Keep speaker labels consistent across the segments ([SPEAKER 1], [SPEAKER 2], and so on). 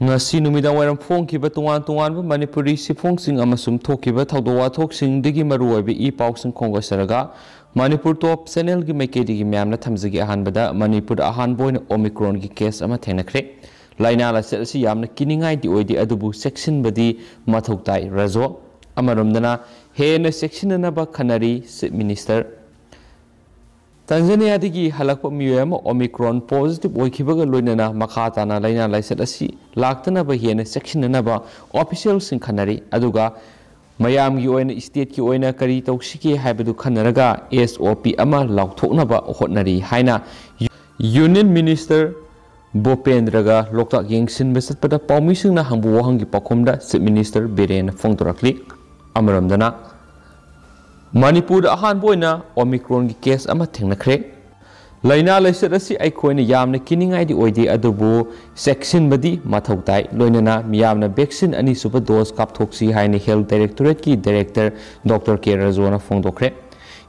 [SPEAKER 1] ngasi numidang wairam phongkiba tungan Manipuri sifungsing amasum thokiba thawdo wathoksingdagi maruoibe I pausing khongasaraga Manipur top channel gi maikedi gi myamna thamjagi ahanbada Manipur ahanboina Omicron gi case ama thengnakhre laina la selsi yamna kiningai di oidi adubu section badi mathoktai razo amaromdana hena section na ba khanari minister Tanzania digi halakpa miyama Omicron positive oikibaga loinana makata na laina laiset asi laktana ba hena section na ba official sing khanari aduga mayam gi oina state ki oina kari tawsiki haibadu khanaraga SOP ama laukthokna ba hotnari haina Union Minister Bopendraga Loktak yengsin besatpada paumising na hangbu wahangi pakomda Chief Minister Beren Fongtorakli amaramdana Manipur ahan boina Omicron gi case ama thengnakhre laina laiset asi aikoina yamna kiningai di oidi adubu section badi mathautai loinana miyamna vaccine ani suba dose kapthoksi haina Health Directorate ki Director Dr. K Razona Fongdokre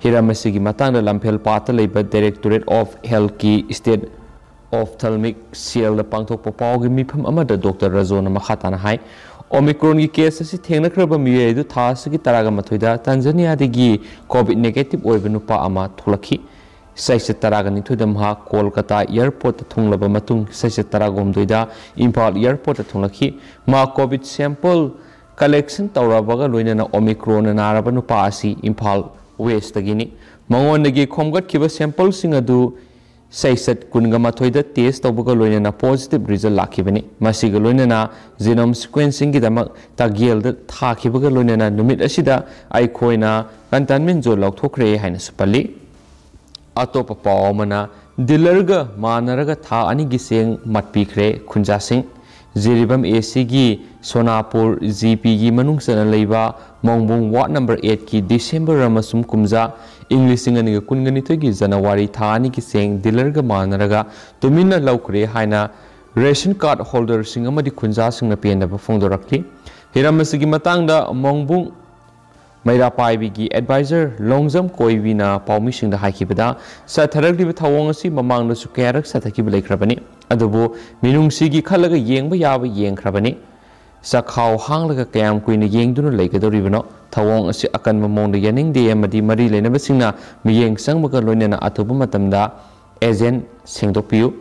[SPEAKER 1] hiramasi gi matangda lamphel pata leiba Directorate of Health ki State Ophthalmic Seal pangthok popau gi mifam amada Dr. Razona makhatana hai Omicron ki case asi thengnakraba miye du thas gi taraga mathoida Tanzania digi COVID negative oiba nupa ama thulakhi saise taraga nithoida mha Kolkata airport thunglaba matung saise taraga gomdoida Impal airport thunglakhi ma COVID sample collection tawrabaga loinana Omicron naraba nupa asi Impal West dagini mangondagi khomgat kiba sample singadu Saisat Kungama Toida test Tobuga Loina positive result Lakibani, Masiga Loina, genome sequencing Gidamak, Tagiel, the Thakhre Loina, Numit Ashida, Aikoina, Kantanmin Zo Lakturi Hainasupali Atopa Paumana, Dilerga, Manaraga Tha Anigising, Matpikre, Kunjasing, Ziribam ACG, Sonapur, ZPG Manungsan Leva, Mongbung Wat number 8 ki December Ramasum Kumza. English ngani kungani togi January thani ki seng dealer ga manaraga tumina laukre haina ration card holder singa madi khunja singna pena ba phongdorakli hiramasi matangda mongbung maira paibi gi advisor longjam koivina paumi singda haikibada satharagli thawong asi mamang na sukarak sathaki bleikrabani adubu minungsi gi khalaga yengba yaba yengkrabani Sakhaw hanglaga kayam kuina yengduna leigadoribano thawong asi Akanba mongda yaning de amadi mari leinabasingna miyeng sangmaga loinana atoba matamda agent sengdokpiu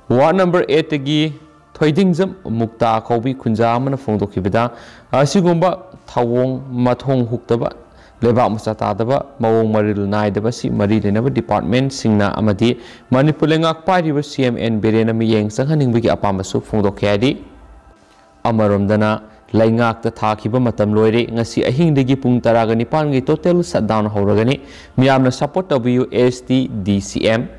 [SPEAKER 1] Ward number 8 gi thoidingjam mukta khawbi khunja amana phongdokibada asigomba thawong mathong huktaba leba masa tadaba mawong maril naidaba si mari leinaba department singna amadi Manipur lengak pariba CMN berena miyeng sanghaningbagi apamasu phongdokyadi Amaromdana Laingak the Thakiba Matam Loire, Nasi Ahindigi Pung Taragani Pangi total shutdown Horagani, Miamna support WST DCM.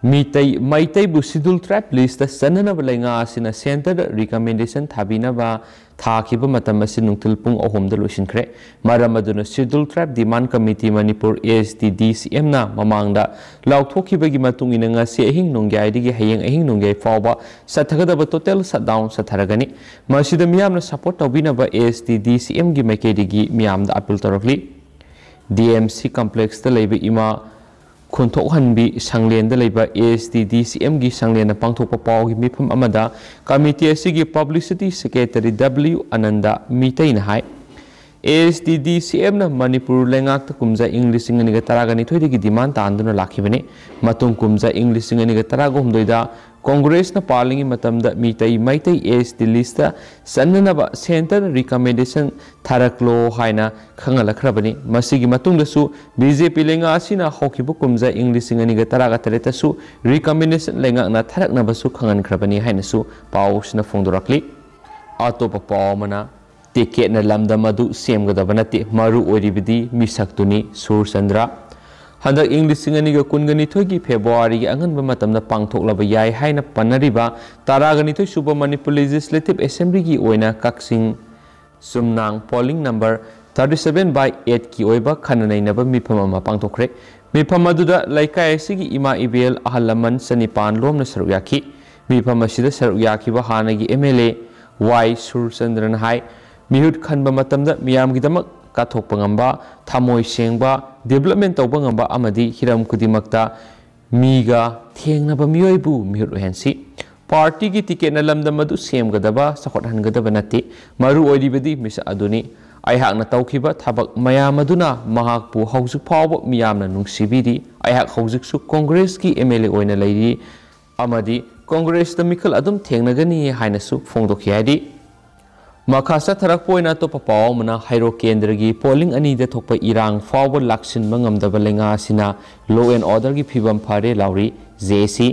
[SPEAKER 1] Maitai Busidul trap list the Sanana Langas in a center recommendation Tabina ba Thakiba Matamasin Nuntil Pung Ohom the Lucian Cre, Maramaduna Sidul trap demand committee Manipur AST DCM na Mamangda, Lauthoki Bagimatung in a Sehing Nungai, Haying Ahing Nungai Fauba, Satagada total shutdown Sataragani, Masida Miamna support Tabina ba AST DCM Gimakedi Miam the Apple Torokli, DMC complex the labor ima. Kuntok hanbi sanglen da leiba AST DCM gi sanglen na pangthokpa paw gi mifam amada committee asigi publicity secretary W Ananda mitai na hai AST DCM na Manipur lengak ta kumja English ngani ga taragani thoidi gi demand tanduna lakhibani matung kumja English ngani ga tarago humdoida Congress na parlingi matamda mitai maitai AST lista sananaba center recommendation tharaklo haina khangalakhrabani masigi matungda su BJP lenga asina hokibu kumja English ngani ga taraga tareta su recommendation lenga na tharakna basu khangankhrabani haina su pawsna phongdorakli atopa pawmana ticket na lamda madu semgadabana maru oribidi misaktuni Surchandra Handak English ngani ga kungani thogi February anganba matamna pangthoklaba yai haina panariba taragani thoi suba Manipur Legislative Assembly gi oina Kaksing Sumnang polling number 37/8 ki oiba khananainaba mifam ama pangthokre mifam aduda laikai asigi ima ibel ahalaman sanipan lomna saruyaki mifam asida saruyaki ba hanagi MLA Y Surchandran hai mihut khanba matamda miyam gidamak kathok pangamba thamoi sengba development tawba ngamba amadi hiram kudimakta miga thengnaba miyoibu mihut hensi party की ticket न लमदम अदु सेमगदबा सखोटहनगदबा नते मरु ओइरिबदि miss अदुनि अयहाकना तौखिबा थबक मयाम अदुना महाकपु हौजुक फावबा मियामना नुंसिबिदि अयहाक हौजुकसु Congress की MLA ओइना लैरि अमदि Congress the मिखल अदुम थेंगनगनि हाइनसु फोंदोखि हाइदि मखा सथरक पोइना तो पावमना हाइरो केंद्र की polling अनी the थोप इरांग फाव लाक्सिन मंगमदब लेंगा सिना लो एंड ऑर्डर की फिबम फारे लाउरी जेसी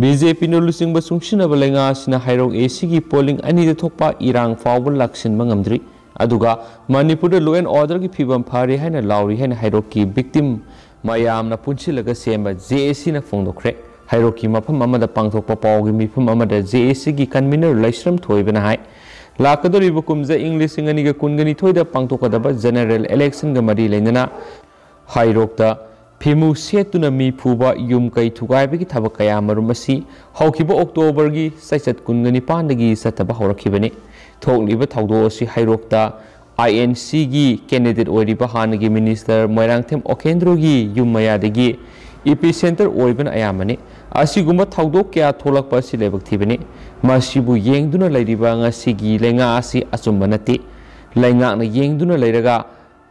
[SPEAKER 1] बीजेपी नो लुसिंग बसुंगसिनब लेंगा सिना हाइरो एसी की पोलिंग अनी द थोप इरांग फाव लाक्सिन मंगमद्री अदुगा मणिपुर लो एंड ऑर्डर की फिबम फारे हैना लाउरी हैना हाइरो की विक्टिम मयामना पुंसिलगा सेंबा जेसी ना फोंदोखरे हाइरो की मफम अमदा पांगथोकपा पावगी मिफम अमदा जेसी की कन्वीनर लैश्रम थोइबना हाइ लाकदोरिबो कुमजा इंग्लिश सिंगनिगा कुनगनि थोइदा पांगथोकदबा जनरल इलेक्शन गा मरी लेना हाइरोकता फिमु सेतुना मी फुबा युम कै थुगाइबगी थबक कया मरुमसी हौखिबो अक्टोबर की सैचत कुनगनि पांदगी सतबा हौरखिबनि थोकलिबा थौदोसी हाइरोकता आईएनसी की कैंडिडेट ओइरिबा हानगी मिनिस्टर मोइरांगथेम ओकेंद्रो की युम मयादगी इपी सेंटर ओइबन अयामनि असिगुम थौदोक क्या थोलकपा असि लेबक थिबनि मसिबु येंगदुना लैरिबा ngasiगी लेंगा असि अचुंब नति लैंगाकना येंगदुना लैरगा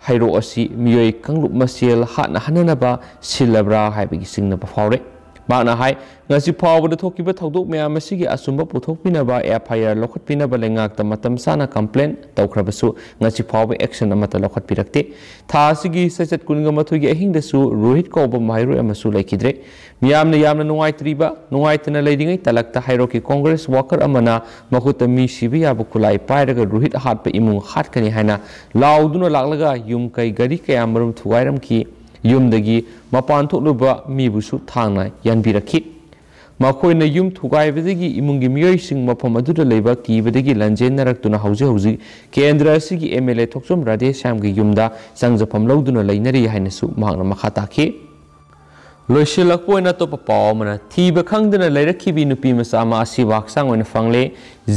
[SPEAKER 1] हाइरो असि मियोय कंगलुप मसेल हाना हननबा सिलब्रा हाइबगी सिंगनबा फावरे माना हाइ ngasi फावबद थोकिबा थौदोक मयाम असिगी अचुंब पुथोकपिनबा एफआईआर लखतपिनबा लेंगाकता मतम साना कंप्लेन तौखरबसु ngasi फावबा एक्शन अमता लखतपिरक्ते थासिगी सचत कुनगा मथुगी अहिंगदसु रोहित कौबा माइरो अमसु लैखिद्रे मियामना यामना नुंगाइत्रिबा नुंगाइतना लैदिङै तलक्ता हाइरोकी कांग्रेस वाकर अमना मखुत मी सिबि याबु खुलाई पाइरगा रोहित हाटपा इमुंग हाटकनि हाइना लाउदुना लाक्लगा युम कै गरी कया मरुम थुगाइरमकी युमदगी मपान थोकलुबा मीबुसु थांना यानबिरखि मखोइना युम थुगाइबदगी इमुंगी मियोइसिंग मफम अदुदा लैबा कीबदगी लंजेनरक्तुना हौजे हौजी केंद्र असिगी एमएलए थोकसोम राधेश्यामगी युमदा संजफम लौदुना लैनरी हाइनसु मांगना मखा ताखि लोइसिलकपोइना तोप पावमना थीबा खंगदना लैरखिबि नुपी मसा मा आशिबा हक्चांग ओइना फंगले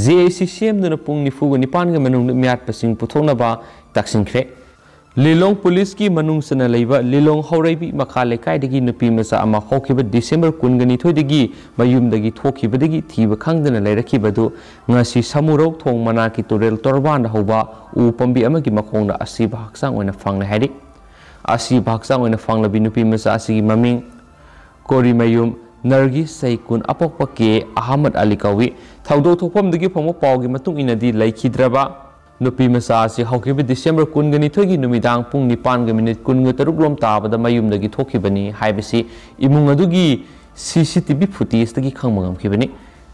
[SPEAKER 1] जेसी सेमदुना पुंग निफुगा निपानगा मनुंग मियात पसिंग पुथोनबा ताक्सिंख्रे लिलोंग पुलिस की मनुंगसना लैबा लिलोंग हौरैबी मखा लेकाइदगी नुपी मसा अमा हौखिबा December कुनगनि थोइदगी मयुमदगी थोखिबदगी थीबा खंगदना लैरखिबदु ngasi samurok thong mana ki torel torban hauba u pambi amagi makhongna asiba hक्चांग ओइना फंगले हाइदि asiba हक्चांग ओइना फंगलबि नुपी मसा असिगी ममिंग कोरी मयुम नरगिस सैकुन अपokpa के अहमद अली कवि थौदो थोफमदगी फमो पावगी मतुंग इनदी लैखिद्रबा नुपी मसा से हौखिबि डिसेंबर कुनगनि थोगी नुमिदांग पुंग निपान ग मिनिट कुनग तरुक लोम ताबदा मयुमदगी थोखिबनि हाइबसि इमुंग अदुगी सीसीटीवी फुटेजदगी खंगमंगमखिबनि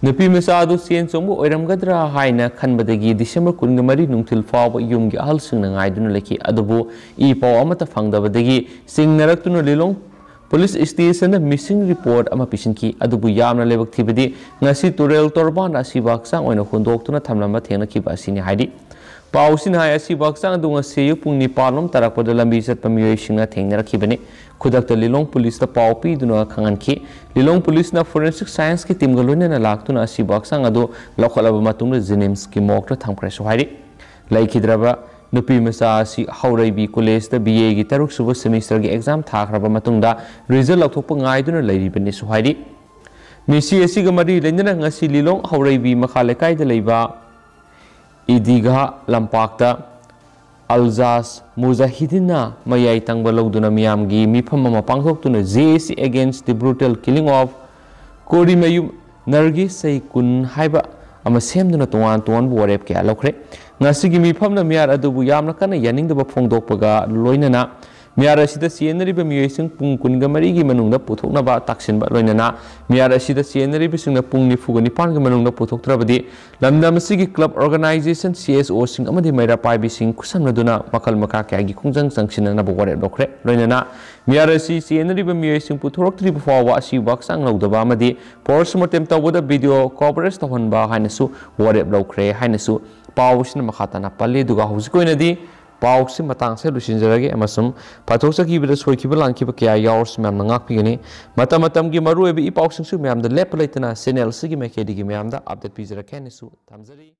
[SPEAKER 1] नुपी मसा दु सेन चोंबो ओइरमगद्रा हाइना खनबदगी डिसेंबर कुनग मरी नुंथिल फाव युमगी अहलसिंग नाइदुना लेखि अदुबु ई पाव अमता फंगदबदगी सिंगनरक्तुना Lilong police station missing report अमा पिसिनकी अदुबु यामना लेबक थिबदि ngasi तुरेल तोरबान असिबा हक्चांग ओइना हुंदोक्तुना थमलमा थेंगनखिबा असिनि हाइदि पाउसिन हाय असिबा हक्चांग अदु ngasi पुंग निपालम तरकपद लंबी चतपा मियोइसिंगना थेंगनरखिबनि खुदक्ता लिलोंग पुलिस ता पाव पीदुना खंगनखि लिलोंग पुलिस ना फोरेंसिक साइंस की टीम गलोइना लाक्तुना असिबा हक्चांग अदु लखलबा मतुंग जेनिम्स की मॉकटा थमख्रे सोहाइदि लैखिद्रबा नुपी मसा असि हौरैबी कॉलेज दा बीए की तरुक सुब सेमेस्टर की एग्जाम थाखरबा मतुंगदा रिजल्ट लौथोकपा गाइदुना लैरिबनि सोहाइदि मिसी असिगा मरी लेंदना ngasi लिलोंग हौरैबी मखा लेकाइदा लैबा इदिगा लंपाक्ता अल्जास मुजाहिदीना मयाई तंगबा लौदुना मियामगी मिफम अमा पांगथोक्तुना JC against the brutal killing of Korimayum Nargis सैकुन हाइबा अमा सेमदुना तोवान तोवान बोरेप क्या लौखरे ngasi मिफमना मियार अदुबु यामना कना यानिंगदबा फोंदोकपगा लोइनना मियार असिदा चेनरिबा मियोइसिंग पुंग कुनगा मरीगी मनुंगदा पुथोकनबा ताक्सिनबा लोइनना मियार असिदा चेनरिबिसिंगना पुंग निफुगा निपानगा मनुंगदा पुथोकत्रबदि लमदमसिगी क्लब ऑर्गेनाइजेशन सीएसओ सिंग अमदि मैरा पाइबिसिंग खुसमनदुना मखल मका क्यागी खुंजंग संगसिनना बोरे लोखरे लोइनना मियार असि चेनरिबा मियोइसिंग पुथोरक्त्रिबा फावा असि वाक्सांग लौदबा अमदि पोस्टमार्टम तवदा वीडियो कवरेज तहनबा हाइनसु वरे लोखरे हाइनसु पाउसिन मखाताना पल्ले दुगा हुजिकोइनदी पाउसे मतांग से लुसिनजरगे अमसुम पाथोसकीबदा सोइखिबा लांखिबा क्या यावर्स मैम नांगाकपिगनि मतम मतम की मरुएबि इ पाउसिंगसु मैम द लेप लेतना चैनल सिगी मेखेदिगी मैम दा अपडेट पिजरखेनिसु थमजरी।